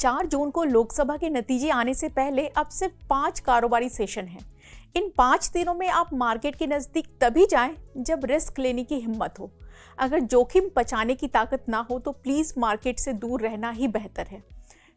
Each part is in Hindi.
4 जून को लोकसभा के नतीजे आने से पहले अब सिर्फ 5 कारोबारी सेशन हैं। इन 5 दिनों में आप मार्केट के नजदीक तभी जाएं जब रिस्क लेने की हिम्मत हो। अगर जोखिम पचाने की ताकत ना हो तो प्लीज मार्केट से दूर रहना ही बेहतर है।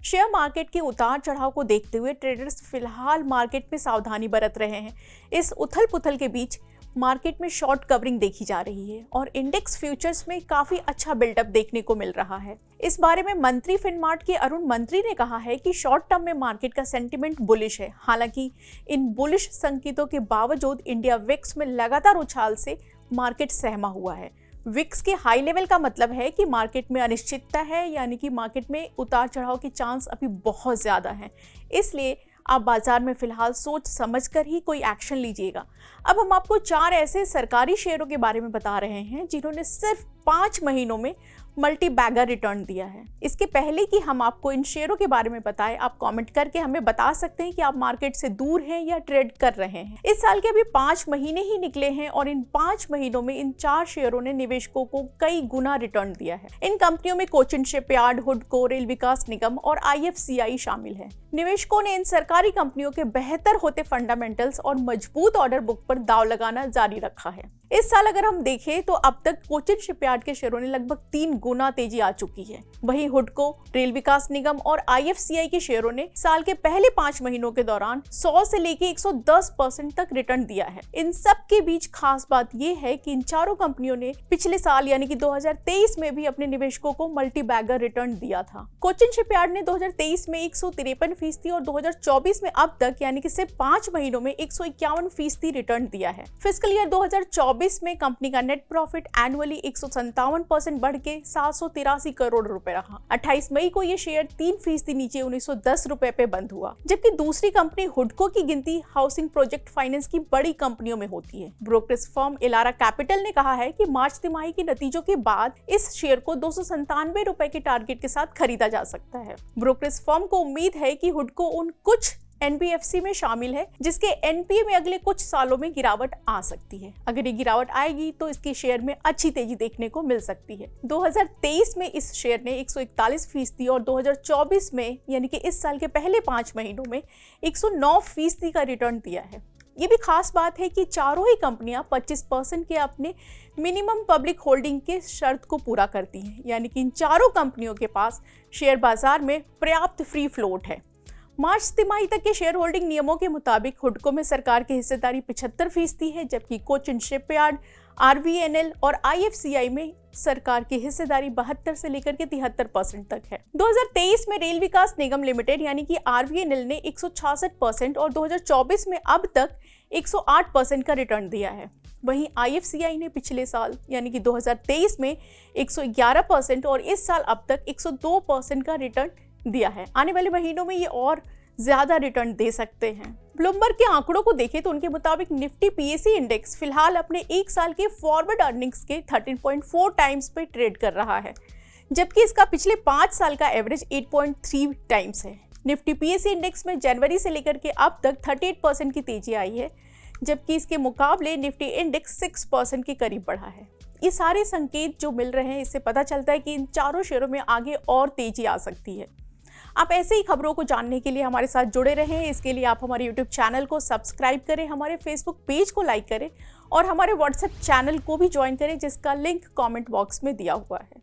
शेयर मार्केट के उतार चढ़ाव को देखते हुए ट्रेडर्स फिलहाल मार्केट में सावधानी बरत रहे हैं। इस उथल पुथल के बीच मार्केट में शॉर्ट कवरिंग देखी जा रही है और इंडेक्स फ्यूचर्स में काफी अच्छा बिल्डअप देखने को मिल रहा है। इस बारे में मंत्री फिनमार्ट के अरुण मंत्री ने कहा है कि शॉर्ट टर्म में मार्केट का सेंटिमेंट बुलिश है। हालांकि इन बुलिश संकेतों के बावजूद इंडिया विक्स में लगातार उछाल से मार्केट सहमा हुआ है। विक्स के हाई लेवल का मतलब है कि मार्केट में अनिश्चितता है, यानी कि मार्केट में उतार चढ़ाव के चांस अभी बहुत ज्यादा हैं। इसलिए आप बाजार में फिलहाल सोच समझकर ही कोई एक्शन लीजिएगा। अब हम आपको 4 ऐसे सरकारी शेयरों के बारे में बता रहे हैं जिन्होंने सिर्फ 5 महीनों में मल्टी बैगर रिटर्न दिया है। इसके पहले कि हम आपको इन शेयरों के बारे में बताएं, आप कमेंट करके हमें बता सकते हैं कि आप मार्केट से दूर हैं या ट्रेड कर रहे हैं। इस साल के अभी 5 महीने ही निकले हैं और इन 5 महीनों में इन 4 शेयरों ने निवेशकों को कई गुना रिटर्न दिया है। इन कंपनियों में कोचिन शिपयार्ड, हुडको, रेल विकास निगम और IFCI शामिल है। निवेशकों ने इन सरकारी कंपनियों के बेहतर होते फंडामेंटल्स और मजबूत ऑर्डर बुक पर दांव लगाना जारी रखा है। इस साल अगर हम देखें तो अब तक कोचिन शिपयार्ड के शेयरों ने लगभग 3 गुना तेजी आ चुकी है। वहीं हुडको, रेल विकास निगम और IFCI के शेयरों ने साल के पहले 5 महीनों के दौरान 100 से लेकर 110% तक रिटर्न दिया है। इन सब के बीच खास बात यह है कि इन चारों कंपनियों ने पिछले साल यानी कि 2023 में भी अपने निवेशकों को मल्टी बैगर रिटर्न दिया था। कोचिन शिपयार्ड ने 2023 में 153% और 2024 में अब तक यानी कि सिर्फ 5 महीनों में 151% रिटर्न दिया है। फिस्कल ईयर 2024 में कंपनी का नेट प्रॉफिट एनुअली 157% बढ़ के 783 करोड़ रुपए रहा। 28 मई को ये शेयर 3% नीचे 1910 रुपए पे बंद हुआ। जबकि दूसरी कंपनी हुडको की गिनती हाउसिंग प्रोजेक्ट फाइनेंस की बड़ी कंपनियों में होती है। ब्रोकरेज फर्म इलारा कैपिटल ने कहा है कि मार्च तिमाही के नतीजों के बाद इस शेयर को 297 रुपए के टारगेट के साथ खरीदा जा सकता है। ब्रोकरेज फर्म को उम्मीद है कि हुडको उन कुछ NBFC में शामिल है जिसके NPA में अगले कुछ सालों में गिरावट आ सकती है। अगर ये गिरावट आएगी तो इसके शेयर में अच्छी तेजी देखने को मिल सकती है। 2023 में इस शेयर ने 141% और 2024 में यानी कि इस साल के पहले 5 महीनों में 109% का रिटर्न दिया है। ये भी खास बात है कि चारों ही कंपनियां 25% के अपने मिनिमम पब्लिक होल्डिंग के शर्त को पूरा करती हैं, यानी कि इन चारों कंपनियों के पास शेयर बाजार में पर्याप्त फ्री फ्लोट है। मार्च तिमाही तक के शेयर होल्डिंग नियमों के मुताबिक हुडको में सरकार की हिस्सेदारी 75% है, जबकि कोचिन शिपयार्ड, RVNL और IFCI में सरकार की हिस्सेदारी 72 से लेकर के 73% तक है। 2023 में रेल विकास निगम लिमिटेड यानी कि RVNL ने 166% और 2024 में अब तक 108% का रिटर्न दिया है। वहीं IFCI ने पिछले साल यानी कि 2023 में 111% और इस साल अब तक 102% का रिटर्न दिया है। आने वाले महीनों में ये और ज्यादा रिटर्न दे सकते हैं। ब्लूमबर्ग के आंकड़ों को देखें तो उनके मुताबिक निफ्टी PAC इंडेक्स फिलहाल अपने 1 साल के फॉरवर्ड अर्निंग्स के 13.4 टाइम्स पे ट्रेड कर रहा है, जबकि इसका पिछले 5 साल का एवरेज 8.3 टाइम्स है। निफ्टी PAC इंडेक्स में जनवरी से लेकर के अब तक 38% की तेजी आई है, जबकि इसके मुकाबले निफ्टी इंडेक्स 6% के करीब बढ़ा है। ये सारे संकेत जो मिल रहे हैं इससे पता चलता है कि इन चारों शेयरों में आगे और तेजी आ सकती है। आप ऐसे ही खबरों को जानने के लिए हमारे साथ जुड़े रहें। इसके लिए आप हमारे YouTube चैनल को सब्सक्राइब करें, हमारे Facebook पेज को लाइक करें और हमारे WhatsApp चैनल को भी ज्वाइन करें जिसका लिंक कमेंट बॉक्स में दिया हुआ है।